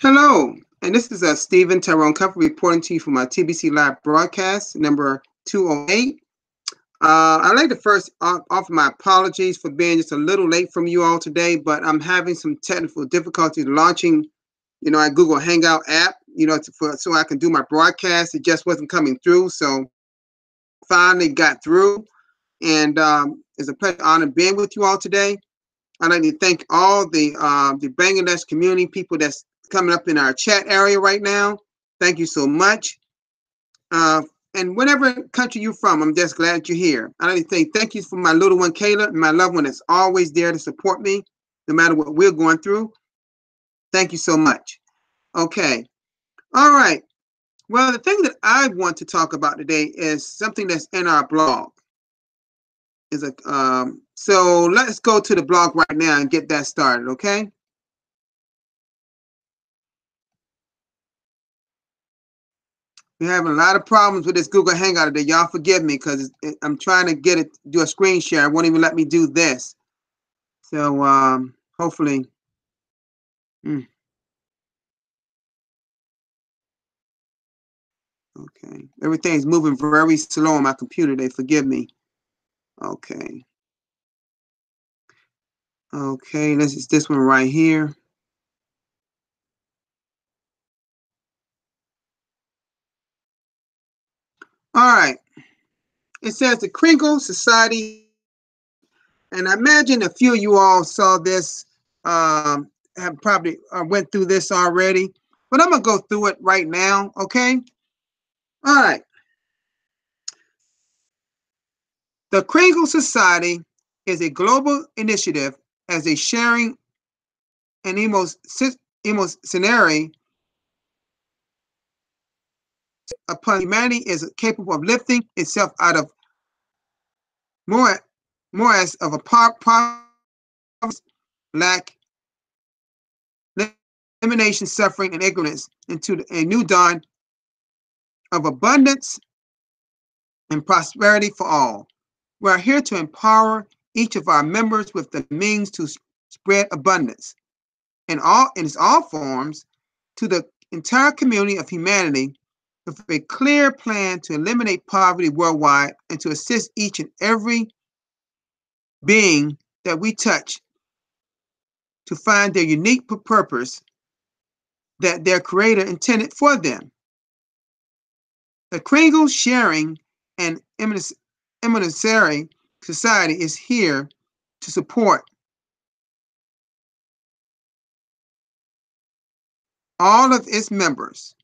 Hello, and this is Stephen Tyrone Cup reporting to you from my TBC Live broadcast number 208. I'd like to first offer my apologies for being just a little late from you all today, but I'm having some technical difficulties launching, our Google Hangout app, so I can do my broadcast. It just wasn't coming through, so finally got through, and it's a pleasure, honor being with you all today. I'd like to thank all the Bangladesh community people that's coming up in our chat area right now. Thank you so much. And whatever country you're from, I'm just glad that you're here. I'd like to say thank you for my little one, Kayla, and my loved one that's always there to support me, no matter what we're going through. Thank you so much. Okay. All right. Well, the thing that I want to talk about today is something that's in our blog. So let's go to the blog right now and get that started, okay? We're having a lot of problems with this Google Hangout today. Y'all forgive me because I'm trying to do a screen share. It won't even let me do this. So hopefully. Okay. Everything's moving very slow on my computer. They forgive me. Okay. Okay, this is this one right here. All right. It says the Kringle Society, and I imagine a few of you all saw this, have probably went through this already, but I'm gonna go through it right now. Okay. All right. The Kringle Society is a global initiative as a sharing and emotionary upon humanity is capable of lifting itself out of morass of a poverty, lack, elimination, suffering, and ignorance into a new dawn of abundance and prosperity for all. We are here to empower each of our members with the means to spread abundance in all forms to the entire community of humanity with a clear plan to eliminate poverty worldwide and to assist each and every being that we touch to find their unique purpose that their creator intended for them. The Kringle Sharing and Immunizary Society is here to support all of its members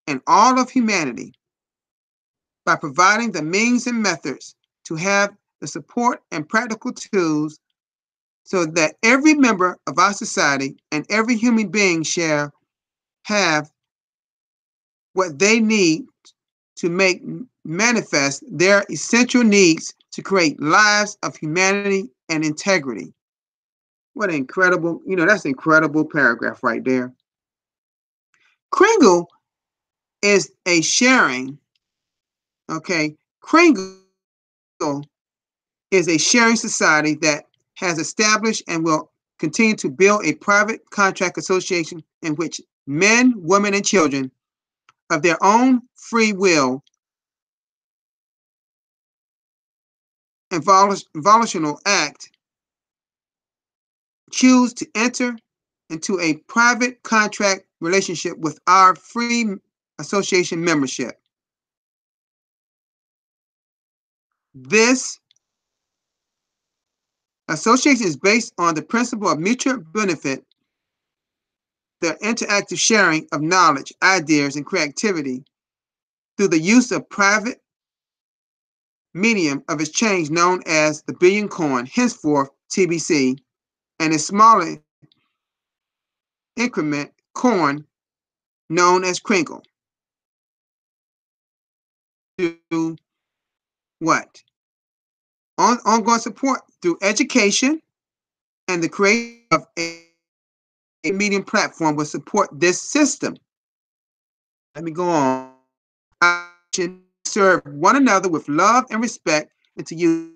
and all of humanity by providing the means and methods to have the support and practical tools so that every member of our society and every human being shall have what they need to make manifest their essential needs to create lives of humanity and integrity. What an incredible, that's an incredible paragraph right there. Kringle is a sharing, okay? Kringle is a sharing society that has established and will continue to build a private contract association in which men, women, and children of their own free will and volitional act choose to enter into a private contract relationship with our free association membership. This association is based on the principle of mutual benefit, the interactive sharing of knowledge, ideas, and creativity through the use of private medium of exchange known as the Billion Coin, henceforth TBC, and a smaller increment coin known as Kringle. To what? Ongoing support through education and the creation of a medium platform will support this system. Let me go on. Serve one another with love and respect and to use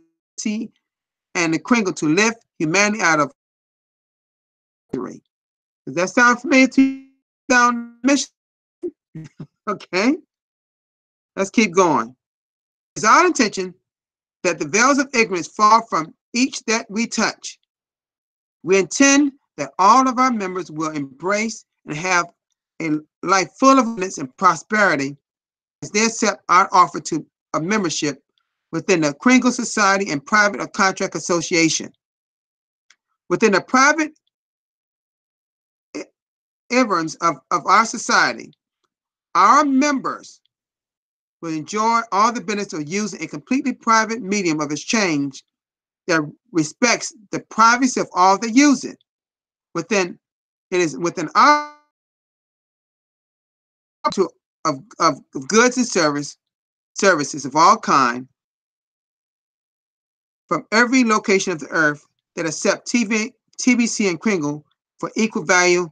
and the Kringle to lift humanity out of misery. Does that sound familiar to you? down the mission. Okay, let's keep going. It's our intention that the veils of ignorance fall from each that we touch. We intend that all of our members will embrace and have a life full of abundance and prosperity as they accept our offer of membership within the Kringle Society and Private or Contract Association. Within the private environs of our society, our members will enjoy all the benefits of using a completely private medium of exchange that respects the privacy of all that use it. It is within our of goods and services of all kind from every location of the earth that accept TBC and Kringle for equal value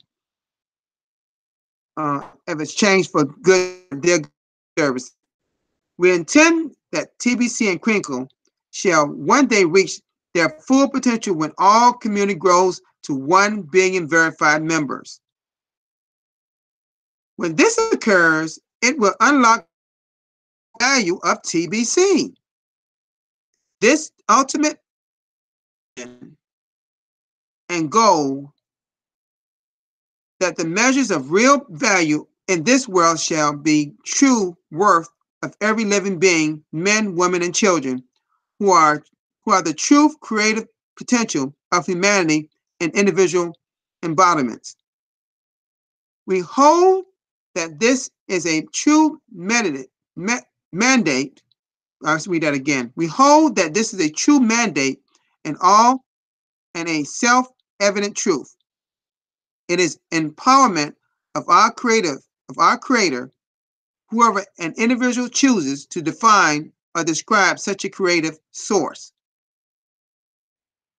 of exchange for their service. We intend that TBC and Kringle shall one day reach their full potential when all community grows to 1 billion verified members. When this occurs, it will unlock the value of TBC. This ultimate and goal that the measures of real value in this world shall be true worth of every living being, men, women, and children, who are the true creative potential of humanity and individual embodiments. We hold that this is a true mandate. Let's read that again. We hold that this is a true mandate and a self-evident truth. It is empowerment of our creator, whoever an individual chooses to define or describe such a creative source.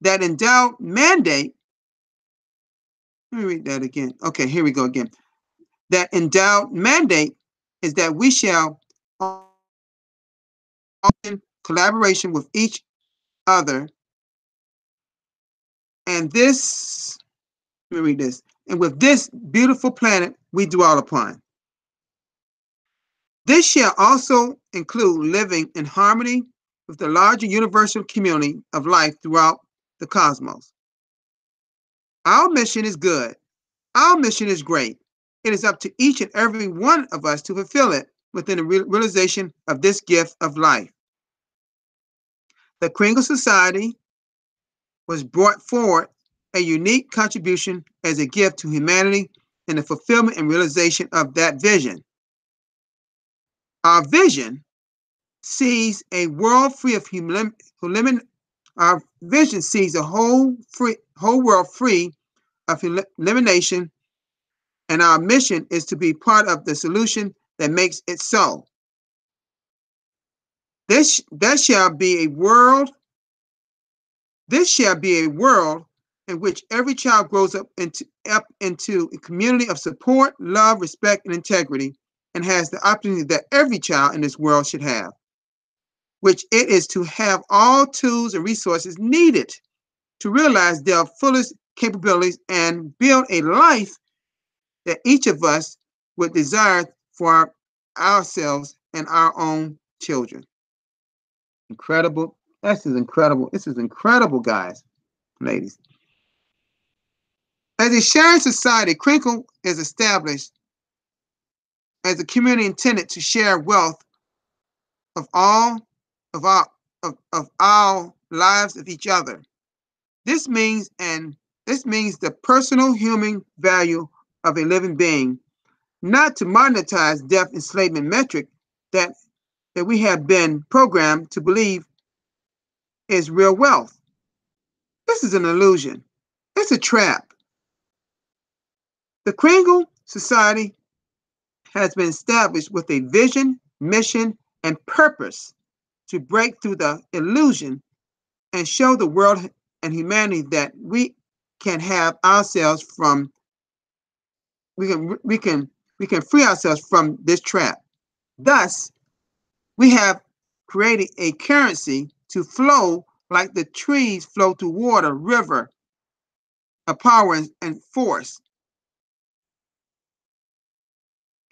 That endowed mandate, let me read that again. Okay, here we go again. That endowed mandate is that we shall in collaboration with each other, and this, let me read this, and with this beautiful planet we dwell upon. This shall also include living in harmony with the larger universal community of life throughout the cosmos. Our mission is good. Our mission is great. It is up to each and every one of us to fulfill it within the realization of this gift of life. The Kringle Society was brought forward a unique contribution as a gift to humanity in the fulfillment and realization of that vision. Our vision sees a world free of our vision sees a whole world free of elimination, and our mission is to be part of the solution that makes it so. This shall be a world in which every child grows up into a community of support, love, respect, and integrity, and has the opportunity that every child in this world should have, which it is to have all tools and resources needed to realize their fullest capabilities and build a life that each of us would desire for ourselves and our own children. Incredible. This is incredible. This is incredible, guys, ladies. As a sharing society, Kringle is established as a community intended to share wealth of all of our lives of each other. This means the personal human value of a living being, not to monetize death enslavement metric that we have been programmed to believe is real wealth. This is an illusion. It's a trap. The Kringle Society has been established with a vision, mission, and purpose to break through the illusion and show the world and humanity that we can have ourselves from we can free ourselves from this trap. Thus, we have created a currency to flow like the trees flow through water, river, of power and force.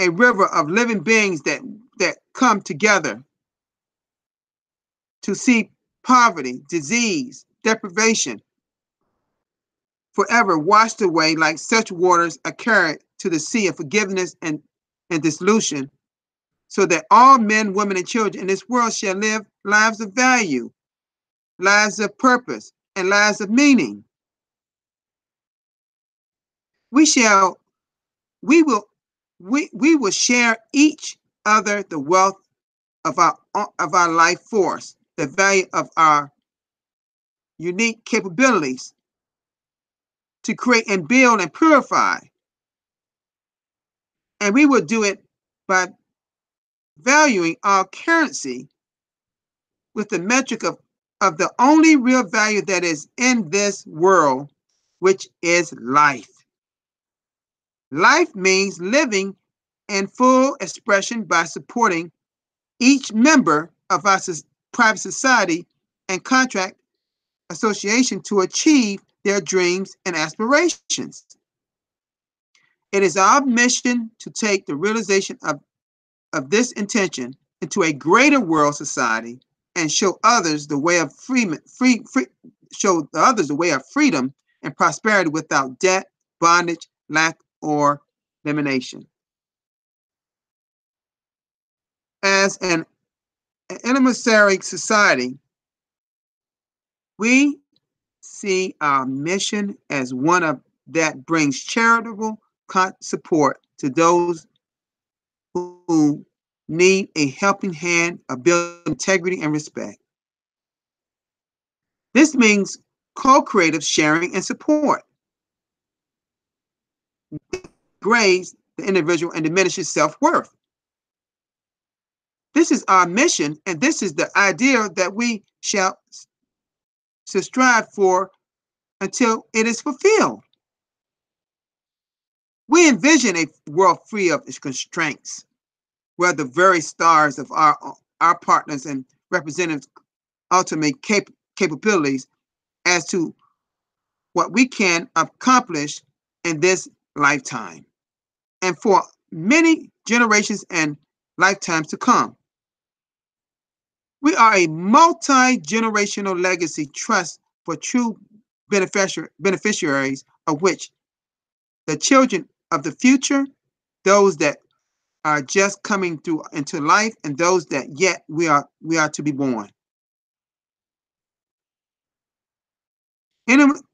a river of living beings that come together to see poverty, disease, deprivation forever washed away like such waters are carried to the sea of forgiveness and dissolution, so that all men, women, and children in this world shall live lives of value, lives of purpose, and lives of meaning. We shall, we will share each other the wealth of our life force, the value of our unique capabilities to create and build and purify. And we will do it by valuing our currency with the metric of the only real value that is in this world, which is life. Life means living in full expression by supporting each member of our private society and contract association to achieve their dreams and aspirations. It is our mission to take the realization of this intention into a greater world society and show others the way of show others the way of freedom and prosperity without debt, bondage, lack, or limitation. As an intermediary society, we see our mission as one of that brings charitable support to those who need a helping hand of building integrity and respect. This means co-creative sharing and support. Degrades the individual and diminishes self-worth. This is our mission, and this is the ideal that we shall strive for until it is fulfilled. We envision a world free of its constraints, where the very stars of our partners and representatives ultimate capabilities as to what we can accomplish in this lifetime and for many generations and lifetimes to come. We are a multi-generational legacy trust for true beneficiaries, of which the children of the future, those that are just coming through into life, and those that yet we are to be born.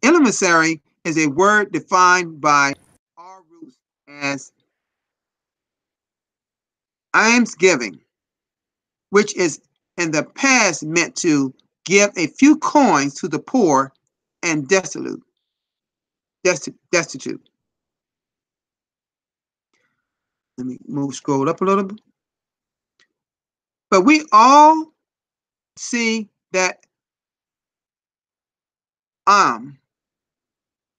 Emissary is a word defined by our roots as almsgiving, which is in the past meant to give a few coins to the poor and destitute. Let me scroll up a little bit. But we all see that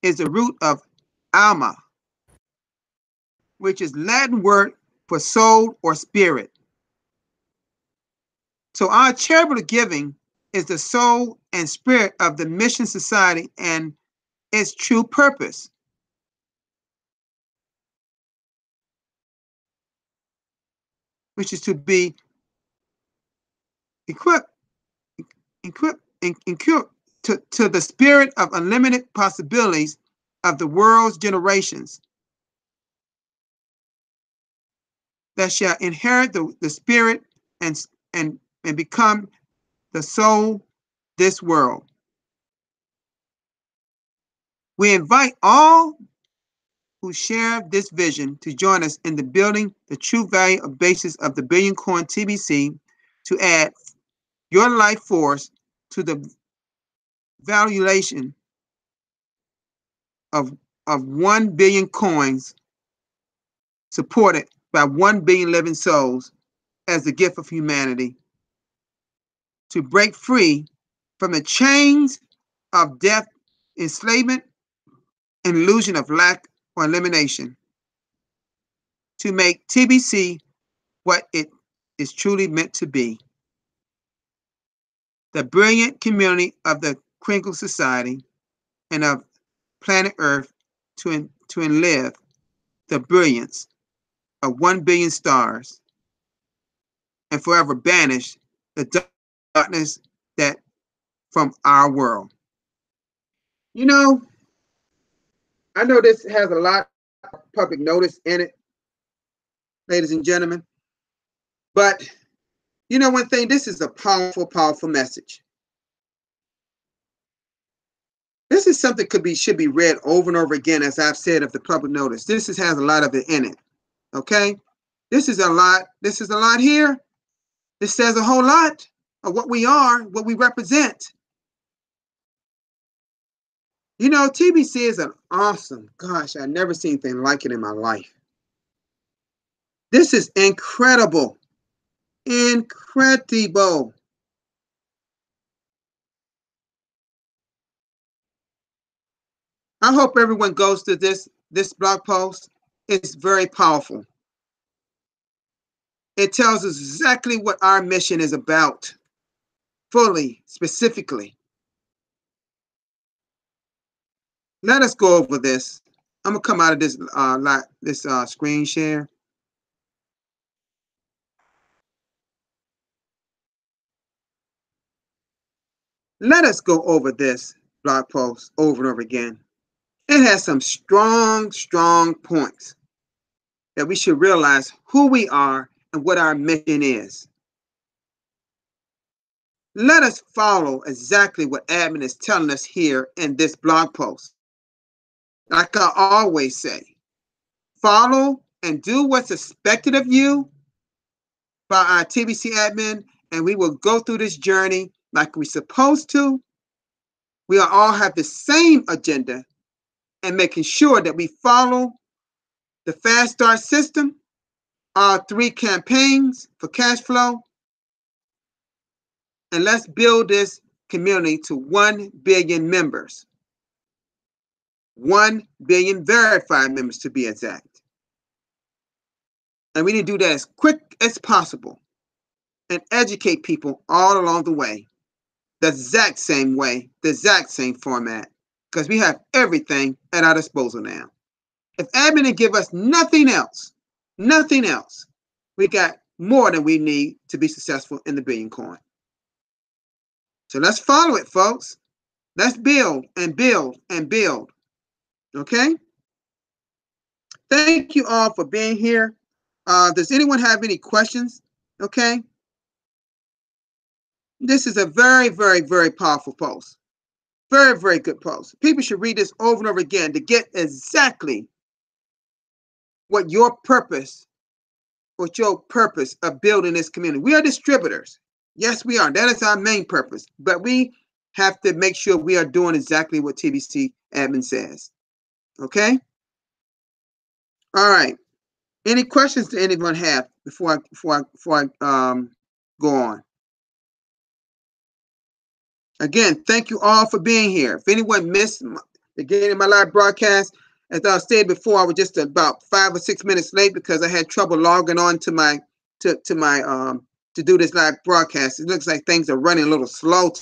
is the root of alma, which is Latin word for soul or spirit. So our charitable giving is the soul and spirit of the mission society and its true purpose. Which is to be equipped to the spirit of unlimited possibilities of the world's generations that shall inherit the spirit and become the soul this world. We invite all who share this vision to join us in the building the true value of basis of the Billion Coin TBC to add your life force to the valuation of 1 billion coins supported by 1 billion living souls as the gift of humanity to break free from the chains of death, enslavement, and illusion of lack or elimination, to make TBC what it is truly meant to be. The brilliant community of the Crinkle Society and of planet Earth to live the brilliance of 1 billion stars and forever banish the darkness that from our world. You know, I know this has a lot of public notice in it, ladies and gentlemen, but you know one thing, this is a powerful, powerful message. This is something should be read over and over again, as I've said of the public notice. Has a lot of it in it. Okay? This is a lot. This is a lot here. This says a whole lot of what we are, what we represent. You know, TBC is an awesome, gosh, I've never seen anything like it in my life. This is incredible. Incredible. I hope everyone goes to this blog post. It's very powerful. It tells us exactly what our mission is about, fully, specifically. Let us go over this. I'm gonna come out of this screen share. Let us go over this blog post over and over again. It has some strong, strong points that we should realize who we are and what our mission is. Let us follow exactly what admin is telling us here in this blog post. Like I always say, follow and do what's expected of you by our TBC admin, and we will go through this journey like we're supposed to. We all have the same agenda and making sure that we follow the fast start system, our 3 campaigns for cash flow, and let's build this community to 1 billion members. 1 billion verified members to be exact. And we need to do that as quick as possible and educate people all along the way. The exact same way, the exact same format, because we have everything at our disposal now. If admin didn't give us nothing else, we got more than we need to be successful in the Billion Coin. So let's follow it, folks. Let's build and build and build. Okay? Thank you all for being here. Does anyone have any questions? Okay? This is a very, very, very powerful post. Very, very good post. People should read this over and over again to get exactly what your purpose of building this community. We are distributors. Yes, we are. That is our main purpose. But we have to make sure we are doing exactly what TBC admin says. Okay? All right. Any questions do anyone have before I go on? Again, thank you all for being here. If anyone missed the beginning of my live broadcast, as I stated before, I was just about 5 or 6 minutes late because I had trouble logging on to do this live broadcast. It looks like things are running a little slow.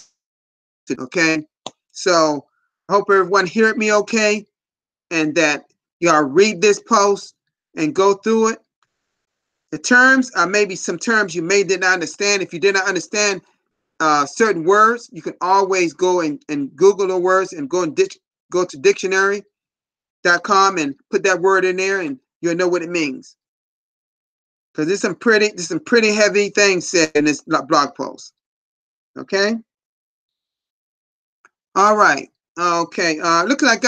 Okay, so I hope everyone heard me okay, and that y'all read this post and go through it. The terms are maybe some terms you may did not understand. If you did not understand certain words, you can always go and Google the words and go to dictionary.com and put that word in there, and you'll know what it means. Because there's some pretty heavy things said in this blog post. Okay. All right. Okay. Look, like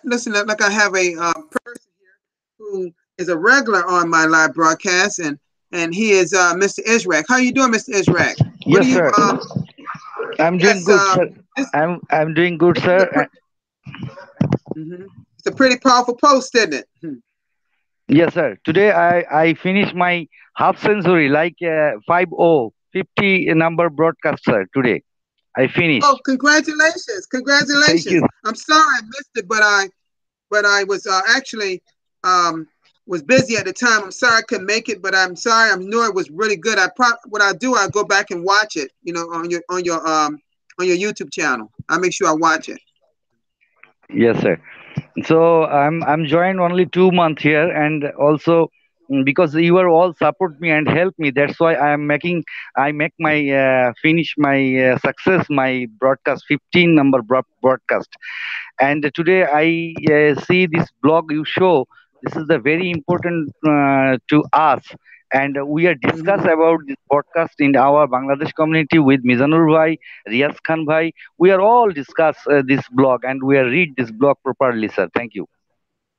listen, like I have a person here who is a regular on my live broadcast, and he is Mr. Israq. How you doing, Mr. Israq? Yes, sir. I'm doing good, sir. I'm doing good, sir. It's a pretty powerful post, isn't it? Yes, sir. Today I finished my half century, like 50 number broadcast, sir. Today I finished. Oh, congratulations! Thank Congratulations! you. I'm sorry I missed it, but I was actually was busy at the time. I'm sorry I couldn't make it, but I'm sorry. I knew it was really good. What I do, I go back and watch it. You know, on your YouTube channel. I make sure I watch it. Yes, sir. So I'm joined only 2 months here, and also because you are all support me and help me. That's why I make my finish my success my broadcast 15 number broadcast. And today I see this blog you show. This is the very important to us, and we are discuss Mm-hmm. about this podcast in our Bangladesh community with Mizanur Bhai, Riaz Khan Bhai. We are all discuss this blog, and we are read this blog properly, sir. Thank you.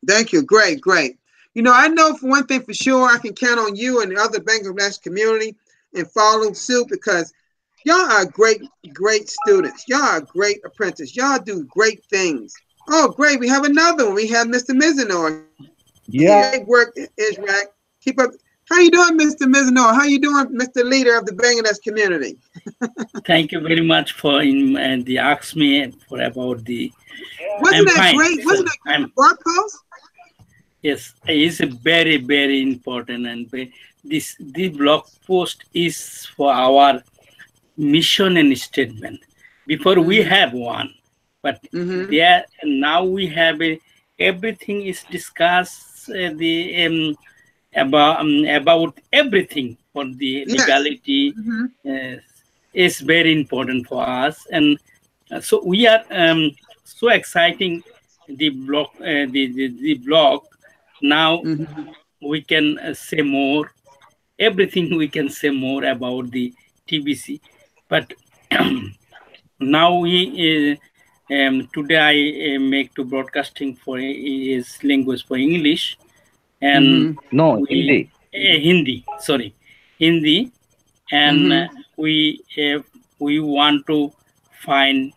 Thank you. Great, great. I know for one thing for sure, I can count on you and the other Bangladesh community and follow suit because y'all are great students. Y'all are great apprentices. Y'all do great things. Oh, great. We have another one. We have Mr. Mizanor here. Great Yeah, work, Israq. Keep up. How you doing, Mr. Mizanor? How you doing, Mr. Leader of the Bangladesh community? thank you very much for the ask me for about the. Wasn't I'm that fine, great? sir. Wasn't that I'm great blog post? yes. It's a very important and this blog post is for our mission and statement. Before we Mm-hmm. have one, but Mm-hmm. there now we have everything is discussed the about everything for the Yes. legality Mm-hmm. uh, is very important for us, and so we are so exciting the blog the blog now Mm-hmm. we can say more everything we can say more about the TBC, but now we today I make to broadcasting for is language for English, and Mm-hmm. No, we Hindi. Hindi, sorry, Hindi, and Mm-hmm. we want to find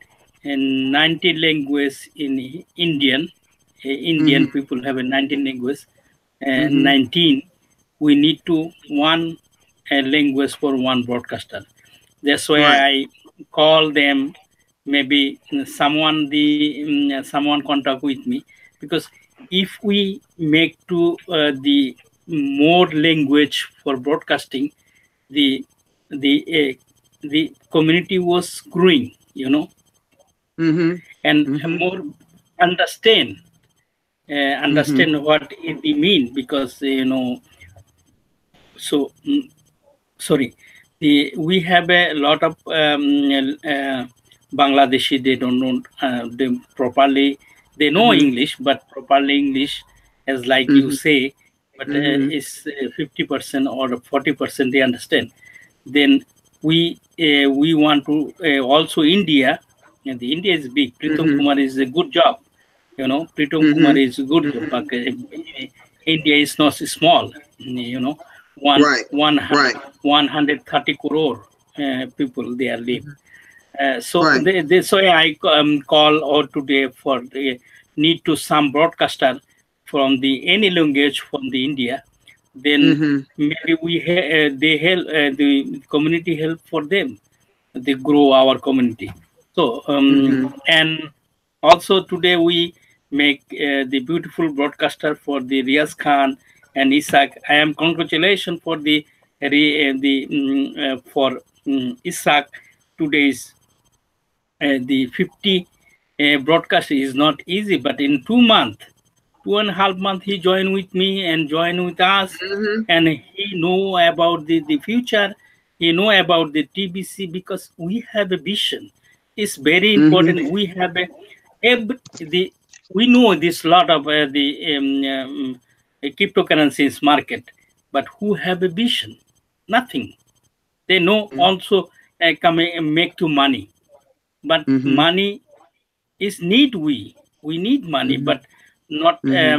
90 language in Indian. Indian Mm-hmm. people have a 19 language. Mm-hmm. 19, we need to one language for one broadcaster. That's why Right. I call them. Maybe someone contact with me, because if we make to the more language for broadcasting, the the community was growing, Mm-hmm. and Mm-hmm. more understand Mm-hmm. understand what it mean, because so sorry, we have a lot of Bangladeshi. They don't know they properly. They know Mm-hmm. English, but properly English, as like you Mm-hmm. say, but Mm-hmm. is 50% or 40% they understand. Then we want to also India, and the India is big. Pritam Mm-hmm. Kumar is a good job. Pritam Kumar Mm-hmm. is a good job, Mm-hmm. but India is not small. One Right. one Right. 130 crore people there live. Mhm. So Right. so I call out today for the need to some broadcaster from the any language from the India. Then Mm-hmm. maybe they help the community help for them. They grow our community. So Mm-hmm. and also today we make the beautiful broadcaster for the Riaz Khan and Isaac. I am congratulations for for Isaac today's the 50 broadcast is not easy, but in 2 months, 2.5 months, he joined with me and joined with us, Mm-hmm. and he know about the future. He know about the TBC because we have a vision. It's very Mm-hmm. important. We have the we know this lot of cryptocurrencies market, but who have a vision? Nothing. They know also make to money, but Mm-hmm. money is need we need money, Mm-hmm. but not Mm-hmm.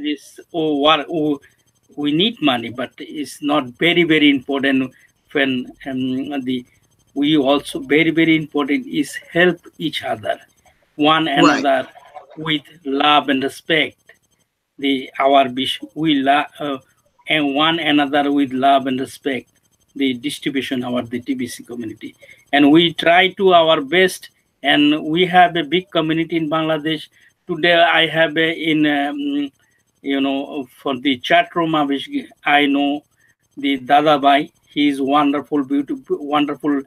this we need money, but it's not very important when the we also very important is help each other, one Right. another, with love and respect. The our we love and one another with love and respect, the distribution of the TBC community, and we try to our best, and we have a big community in Bangladesh. Today I have in for the chat room which I know the Dada Bhai. He is wonderful, beautiful, wonderful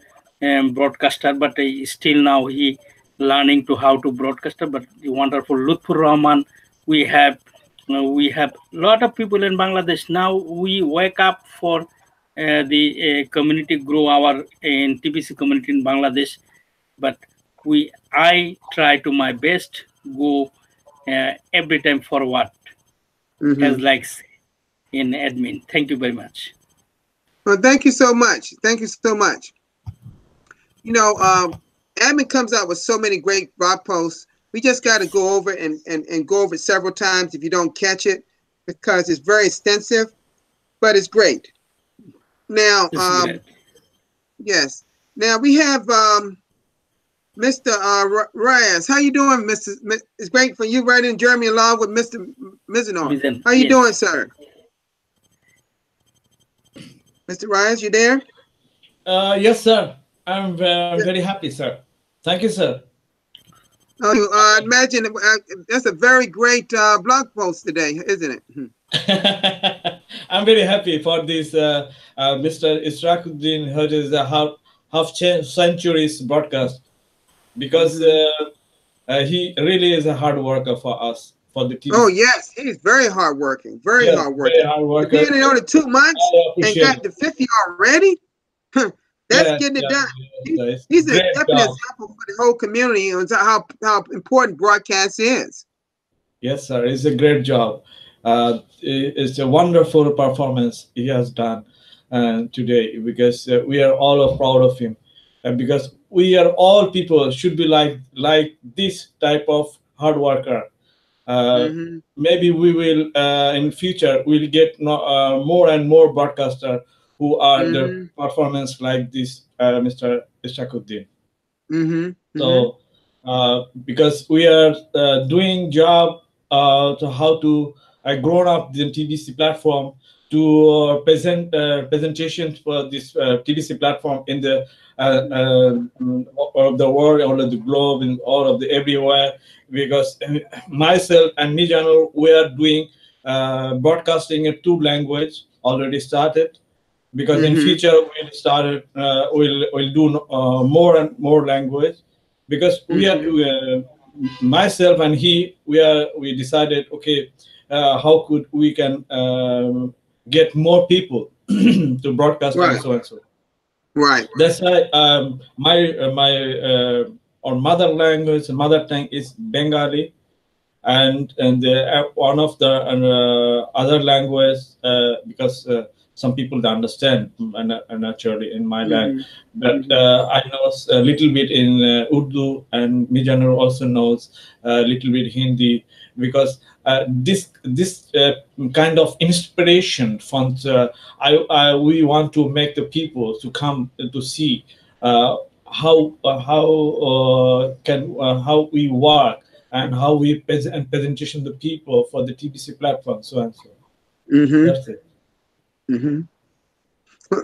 broadcaster, but still now he learning to how to broadcaster. But the wonderful Lutfur Rahman we have, We have a lot of people in Bangladesh. Now we wake up for the community grow our in TBC community in Bangladesh, but I try to my best go every time forward as like in admin. Thank you very much. Well, thank you so much. Thank you so much. You know, admin comes out with so many great blog posts. We just got to go over and go over it several times if you don't catch it, because it's very extensive, but it's great. Now, yes. Now we have Mr. Reyes. How you doing, Mr.? It's great for you right in Germany along with Mr. Mizenor. How you doing, sir? Mr. Reyes, you there? Yes, sir. I'm very happy, sir. Thank you, sir. Oh, imagine that's a very great blog post today, isn't it? I'm very happy for this, Mr. Ishraquddin, who is a half centuries broadcast, because he really is a hard worker for us, for the team. Oh yes, he's very hardworking, very hardworking. Very hard worker. Being in only 2 months and got to 50 already. That's getting it done. He's a definite example for the whole community on how important broadcast is. Yes, sir. It's a great job. It's a wonderful performance he has done today, because we are all proud of him, and because we are all people should be like this type of hard worker. Maybe we will in future we'll get more and more broadcaster who are the performance like this, Mr. Ishraquddin. So because we are doing job to how to grown up the TBC platform to present presentations for this TBC platform in the of the world, all of the globe, and all of the everywhere. Because myself and Mijano, we are doing broadcasting in 2 languages already started. Because in future we'll started we'll do more and more language, because we are myself and we decided, okay, how could we can get more people to broadcast and so and so. Right. That's why my our mother language, mother tongue is Bengali, and one of the other language, because some people don't understand naturally in my land, but I know a little bit in Urdu, and Mijano also knows a little bit Hindi, because this kind of inspiration from we want to make the people to come to see how we work and how we present presentation the people for the TBC platform, so and so. That's it.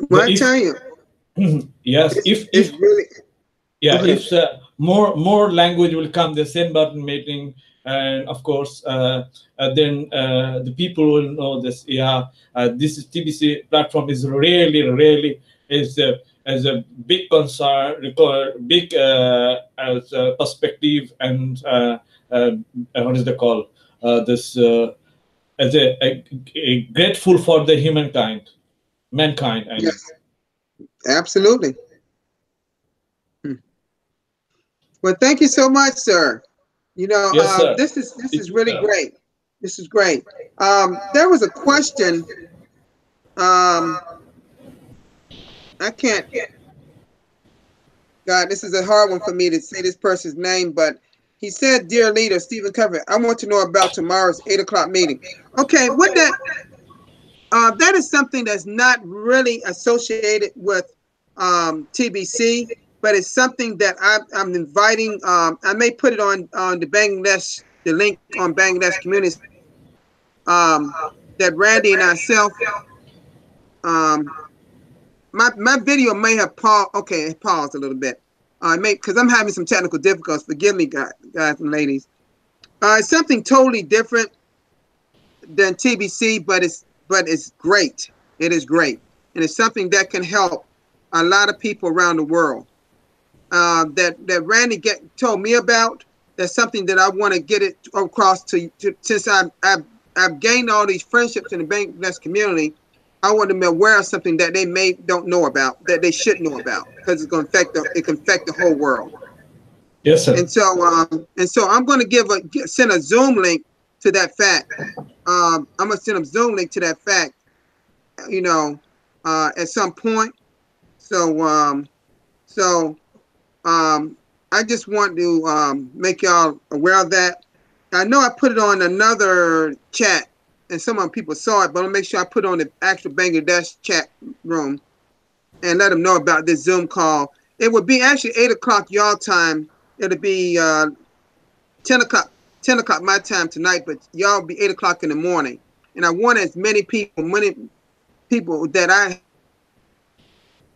Well, I tell you, yes, if really, if more language will come, the same button meeting, and of course then the people will know this. This is TBC platform is really is a big concern, big as a perspective, and what is the call? This as a grateful for the mankind. Yes, absolutely. Well, thank you so much, sir. You know, yes, this is really great. This is great. There was a question. I can't. God, this is a hard one for me to say this person's name, but he said, "Dear leader, Stephen Covey, I want to know about tomorrow's 8 o'clock meeting." Okay, what that is something that's not really associated with TBC, but it's something that I'm inviting. I may put it on the link on Bangladesh community that Randy and ourselves. My video may have paused. Okay, it paused a little bit. Because I'm having some technical difficulties. Forgive me, guys and ladies. It's something totally different than TBC, but it's great. It is great, and it's something that can help a lot of people around the world. That Randy told me about. That's something that I want to get it across to since I I've gained all these friendships in the Bangladesh community, I want them to be aware of something that they don't know about, that they should know about, because it's going to affect it can affect the whole world. Yes, sir. And so I'm going to send a Zoom link to that fact. I'm going to send a Zoom link to that fact, you know, at some point. So I just want to make y'all aware of that. I know I put it on another chat, and some of people saw it, but I'll make sure I put it on the actual Bangladesh chat room and let them know about this Zoom call. It would be actually 8 o'clock y'all time. It'll be 10 o'clock my time tonight, but y'all be 8 o'clock in the morning. And I want as many people that I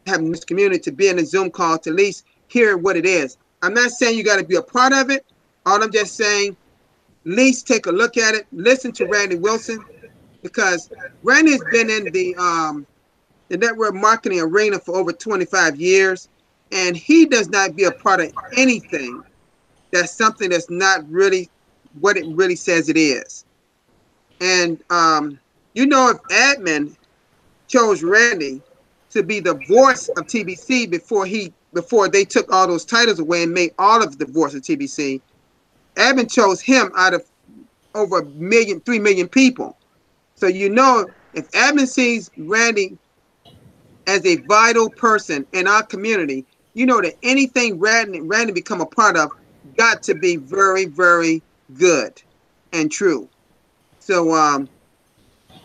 have in this community to be in the Zoom call to at least hear what it is. I'm not saying you got to be a part of it. All I'm just saying, at least take a look at it. Listen to Randy Wilson, because Randy has been in the network marketing arena for over 25 years, and he does not be a part of anything that's something that's not really what it really says it is. And you know, if admin chose Randy to be the voice of TBC before they took all those titles away and made all of the voice of TBC, admin chose him out of over 3 million people. So you know, if admin sees Randy as a vital person in our community, you know that anything Randy become a part of got to be very, very good and true. So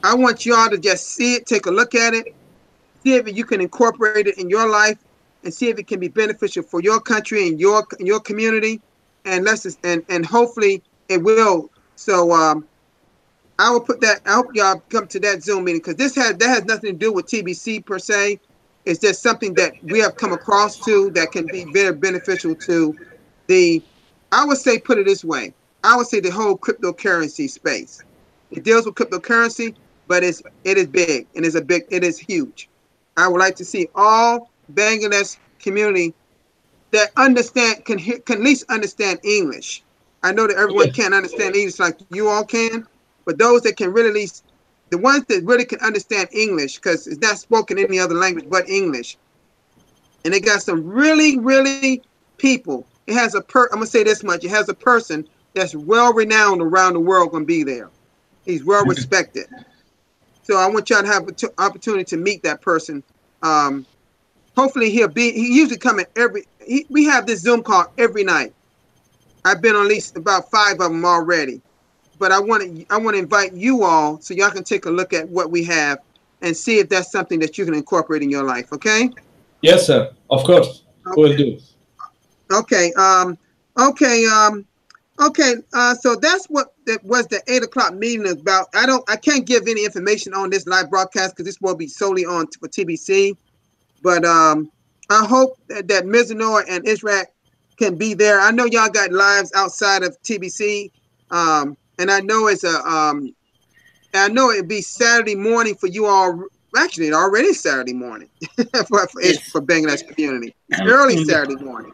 I want y'all to just see it, take a look at it, see if you can incorporate it in your life, and see if it can be beneficial for your country and your community, and and hopefully it will. So I will put that. I hope y'all come to that Zoom meeting, because that has nothing to do with TBC per se. It's just something that we have come across that can be very beneficial to I would say, put it this way, I would say the whole cryptocurrency space. It deals with cryptocurrency, but it is big, and it is huge. I would like to see all Bangladesh community that can at least understand English. I know that everyone can't understand English like you all can, but those that can really, at least the ones that really can understand English, because it's not spoken any other language but English. And they got some really, really people. It has I'm gonna say this much: it has a person that's well renowned around the world gonna be there. He's well respected. So I want y'all to have an opportunity to meet that person. Hopefully he usually come in we have this Zoom call every night. I've been on at least about 5 of them already. But I want to invite you all so y'all can take a look at what we have and see if that's something that you can incorporate in your life. Okay? Yes, sir. Of course, okay. We'll do. Okay. So that's what was the 8 o'clock meeting about. I can't give any information on this live broadcast because this will be solely on for TBC. But I hope that Mizanor and Israel can be there. I know y'all got lives outside of TBC. And I know I know it'd be Saturday morning for you all. Actually, it already is Saturday morning for Bangladesh community. It's early Saturday morning.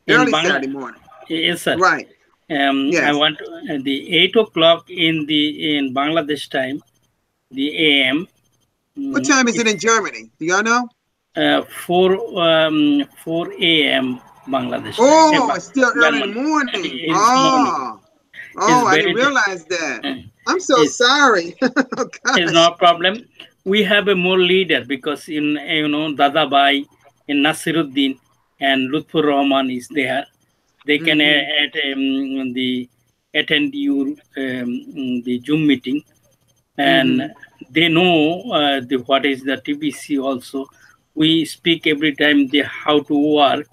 Saturday morning. Yes, sir. Right. Yes. I want the 8 o'clock in Bangladesh time, the AM. What time is it in Germany? Do y'all know? 4 a.m. Bangladesh. Oh, it's still early in the morning. Oh, I didn't realize that. I'm so sorry. It's no problem. We have a more leader because Dada Bhai, in Nasiruddin and Lutfur Rahman is there. They can attend your the Zoom meeting, and they know what is the TBC also. We speak every time how to work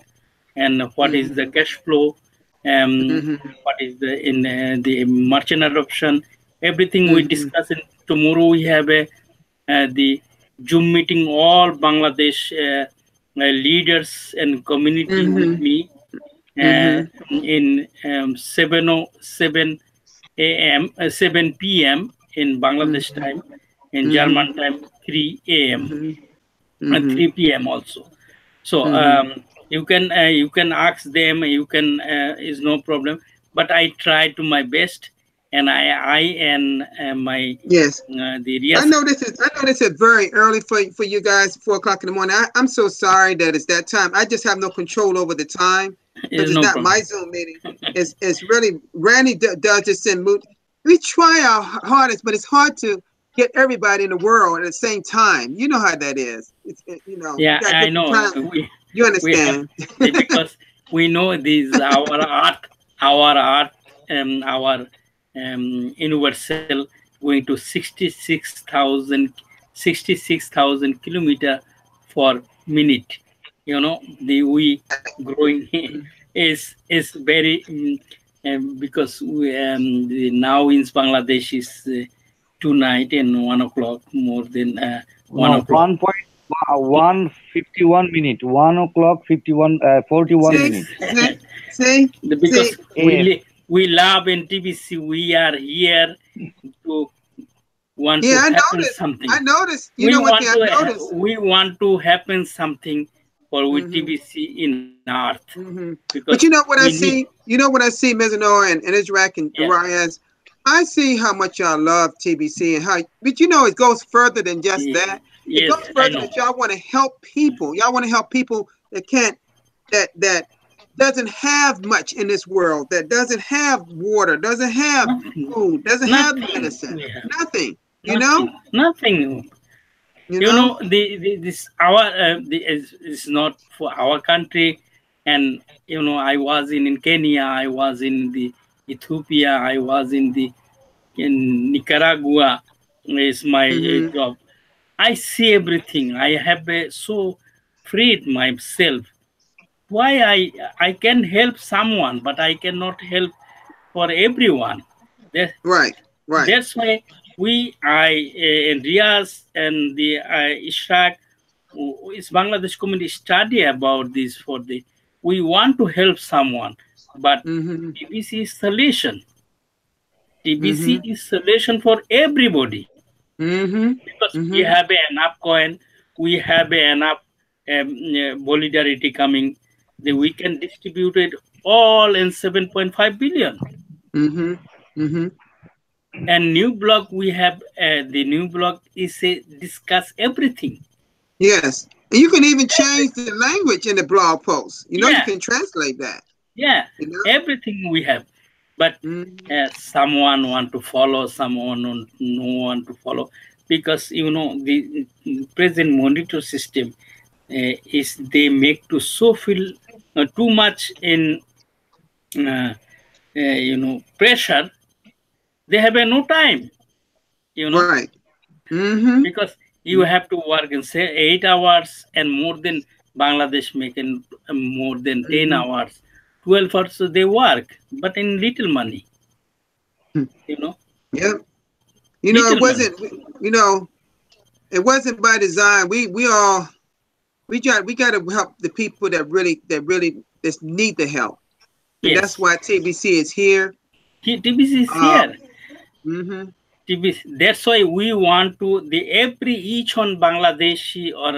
and what is the cash flow, what is the merchant adoption, everything we discuss. And tomorrow we have the Zoom meeting, all Bangladesh leaders and community with me in 7 p.m. in Bangladesh time, in German time 3 a.m. and 3 p.m. also. So you can ask them. You can is no problem. But I try to my best, and I and my Yes. the Rias. I know this is very early for you guys, 4 o'clock in the morning. I'm so sorry that it's that time. I just have no control over the time because it's No not problem. my Zoom meeting. It's really Randy does just send mood. We try our hardest, but it's hard to get everybody in the world at the same time. You know how that is. You know, Yeah, you got I different know. time. You We have understand? because we know these our art, our universal going to 66,000 kilometer for minute. You know, the we growing is very because now in Bangladesh is tonight and 1 o'clock more than 1 o'clock. 1:51 minute. 1 o'clock 41 minutes. See? Because Yes. we love in TBC, we are here to want to Yeah, I happen noticed. something. I noticed. You We know what want I to noticed? we want to happen something for with Mhm. TBC in Earth because But you know what we I need. see? You know what I see, Mizanor and Israq and Yeah. Arias? I see how much y'all love TBC and how, but you know, it goes further than just that. It Yes, goes I further know. that y'all want to help people. Y'all want to help people that can't, that doesn't have much in this world, that doesn't have water, doesn't have Nothing. food, doesn't have Nothing medicine, we have. nothing. You know, Nothing. you You know. know, this our is not for our country, and you know, I was in Kenya, I was in the Ethiopia, I was in Nicaragua. Is my Mm-hmm. job. I see everything. I have so freed myself. Why I can help someone, but I cannot help for everyone. That, Right, right. that's why and Riaz and the Ishaq, is Bangladesh community study about this for the. We want to help someone, but Mm-hmm. TBC is solution. TBC Mm-hmm. is solution for everybody Mm-hmm. because we Mm-hmm. have enough coin, we have enough solidarity coming. We can distribute it all in 7.5 billion. Mm-hmm. Mm-hmm. And new blog we have the new blog is discuss everything. Yes. And you can even change the language in the blog post. You know, you Yeah, can translate that. yeah, You know? everything we have. But Mm-hmm. someone want to follow, someone no want to follow, because you know the present monitor system is they make to so feel too much in pressure. They have no time, you know, Right. Mm-hmm. because you have to work in say 8 hours and more than Bangladesh making more than 10 Mm-hmm. hours, 12 hours they work, but in little money, you know, Yeah. You know, it little money. wasn't. You know, it wasn't by design. We got to help the people that really just need the help, and that's Yes, why TBC is here. TBC is Uh, here. mm-hmm. TBC. That's why we want to each one Bangladeshi or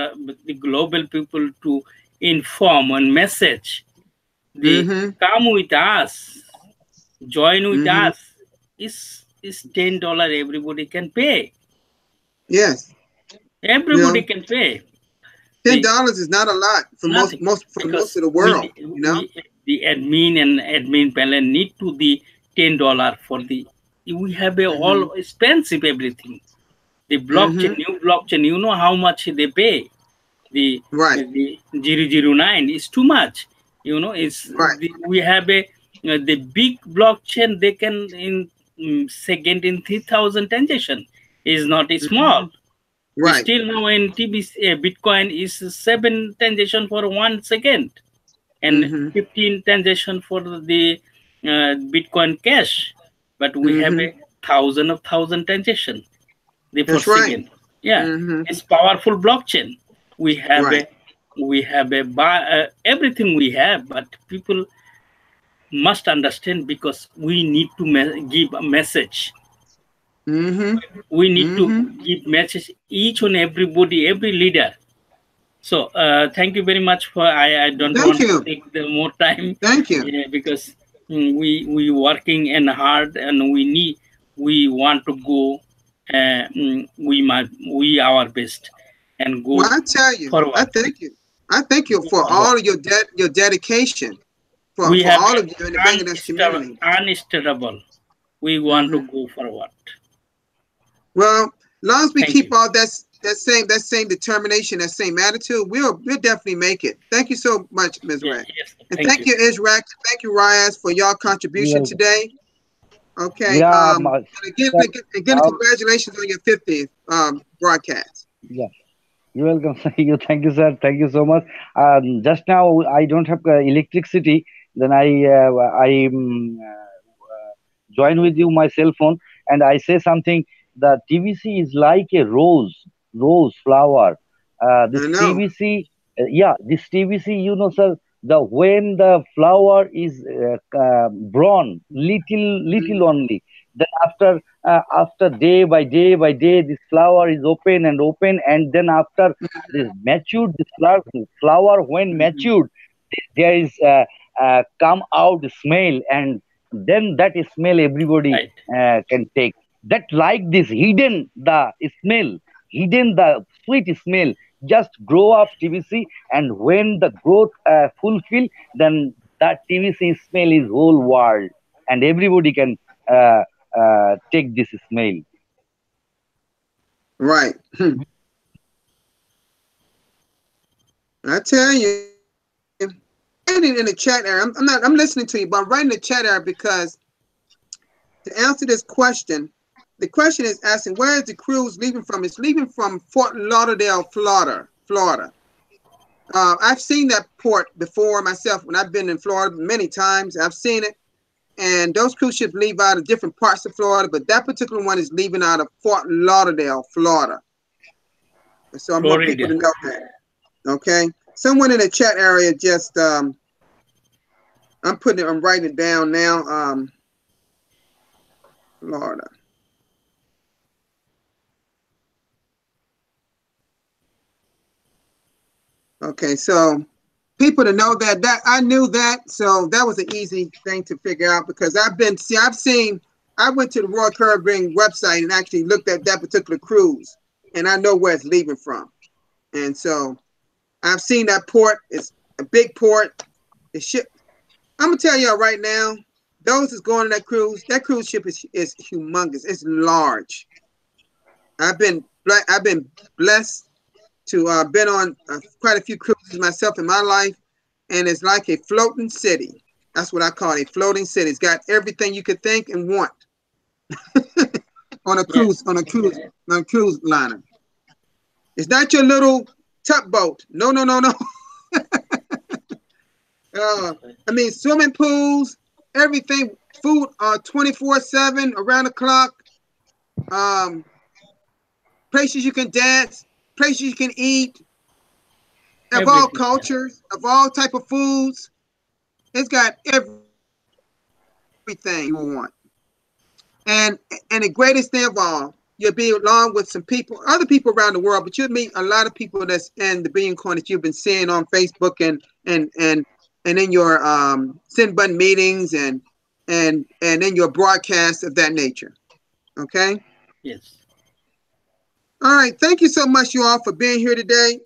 the global people to inform and message. They Mm-hmm. come with us, join with Mm-hmm. us. Is $10 everybody can pay. Yes. You Everybody know, can pay. The $10 is not a lot for nothing most because of the world. You know. we the admin panel need to the $10 for the. We have Mm-hmm. all expensive everything. The Mm-hmm. blockchain, new blockchain, you know how much they pay. Right. The 009 is too much. You know, Right. we have the big blockchain. They can in second in 3,000 transaction is not small. Mm-hmm. Right. Still now in TBC Bitcoin is 7 transaction for 1 second and Mm-hmm. 15 transaction for the Bitcoin Cash, but we have Mm-hmm. a thousand transaction the That's first right. second. Yeah, Mm-hmm. it's powerful blockchain. We have Right. everything we have, but people must understand because we need to give a message. Mm-hmm. We need to Mm-hmm. give message each and everybody, every leader. So thank you very much for I don't Thank want to you. take the more time Thank you. because we working and hard, and we want to go. We our best and go Well, I tell you, forward. I thank you. I thank you for all of your dedication for We have all of you in the Bangladesh community. unstable. We want to go forward. Well, as long as we Thank keep you. all that same determination, that same attitude, we'll definitely make it. Thank you so much, Ms. Yeah, Rack. yes, And thank you, Israq. Thank you, Ryaz, for your contribution today. Okay. Yeah, And again, sir, now, congratulations on your 50th broadcast. yeah. You're welcome. Thank you, sir. Thank you so much. Just now, I don't have electricity. Then I join with you my cell phone, and I say something. The TBC is like a rose flower. This I know. TBC, yeah, this TBC, sir. The when the flower is brown, little only. Then after day by day by day, this flower is open and open, and then after this matured, this flower when matured, there is come out smell, and then that smell everybody right. can take. That like this hidden the sweet smell. Just grow up TBC, and when the growth fulfill, then that TBC smell is whole world, and everybody can take this smell. Right. I tell you, writing in the chat area. I'm listening to you, but I'm writing in the chat area because to answer this question, the question is asking where is the cruise leaving from? It's leaving from Fort Lauderdale, Florida. I've seen that port before myself when I've been in Florida many times. I've seen it, and those cruise ships leave out of different parts of Florida, but that particular one is leaving out of Fort Lauderdale, Florida. So I want people to know that. Okay. Someone in the chat area just I'm writing it down now. Florida. Okay, so people to know that I knew that, so that was an easy thing to figure out because I went to the Royal Caribbean website and actually looked at that particular cruise, and I know where it's leaving from, and so I've seen that port. It's a big port. The ship. I'm gonna tell y'all right now, those that's going on that cruise ship is humongous. It's large. I've been blessed to been on quite a few cruises myself in my life, and it's like a floating city. That's what I call it, a floating city. It's got everything you could think and want on a cruise liner. It's not your little tugboat. No. I mean, swimming pools, everything, food 24/7, around the clock, places you can dance, places you can eat, of all cultures, of all type of foods. It's got everything you want. And the greatest thing of all, you'll be along with some people, other people around the world, but you'll meet a lot of people that's in the Billion Coin that you've been seeing on Facebook and in your send button meetings and in your broadcasts of that nature. Okay? Yes. All right. Thank you so much, you all, for being here today.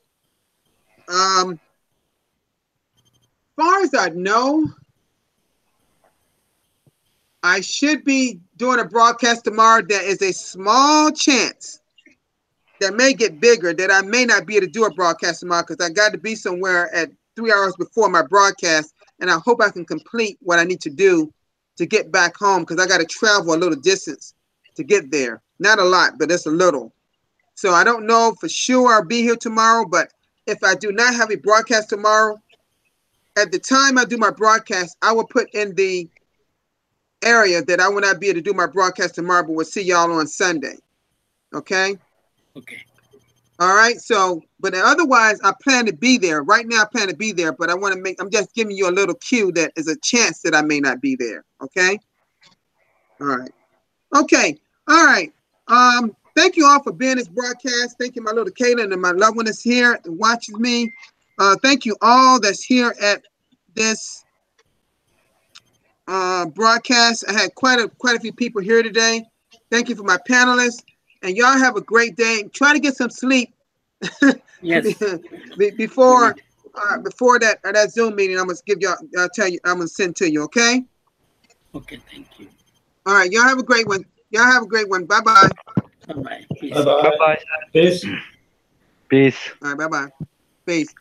Far as I know, I should be doing a broadcast tomorrow. There is a small chance that may get bigger that I may not be able to do a broadcast tomorrow because I got to be somewhere at 3 hours before my broadcast, and I hope I can complete what I need to do to get back home because I got to travel a little distance to get there. Not a lot, but it's a little. So I don't know for sure I'll be here tomorrow, but if I do not have a broadcast tomorrow, at the time I do my broadcast, I will put in the area that I will not be able to do my broadcast tomorrow, but we'll see y'all on Sunday. Okay? Okay. All right. So, but otherwise, I plan to be there. Right now, I plan to be there, but I'm just giving you a little cue that is a chance that I may not be there. Okay? All right. Okay. All right. Thank you all for being in this broadcast. Thank you, my little Kaylin and my loved one that's here that watches me. Thank you all that's here at this broadcast. I had quite a few people here today. Thank you for my panelists, and y'all have a great day. Try to get some sleep. Yes. before that Zoom meeting. I'm gonna give y'all. I'll tell you. I'm gonna send to you. Okay. Okay. Thank you. All right. Y'all have a great one. Y'all have a great one. Bye bye. Bye bye. Peace. Bye bye. Bye bye. Peace. Peace. All right. Bye bye. Peace.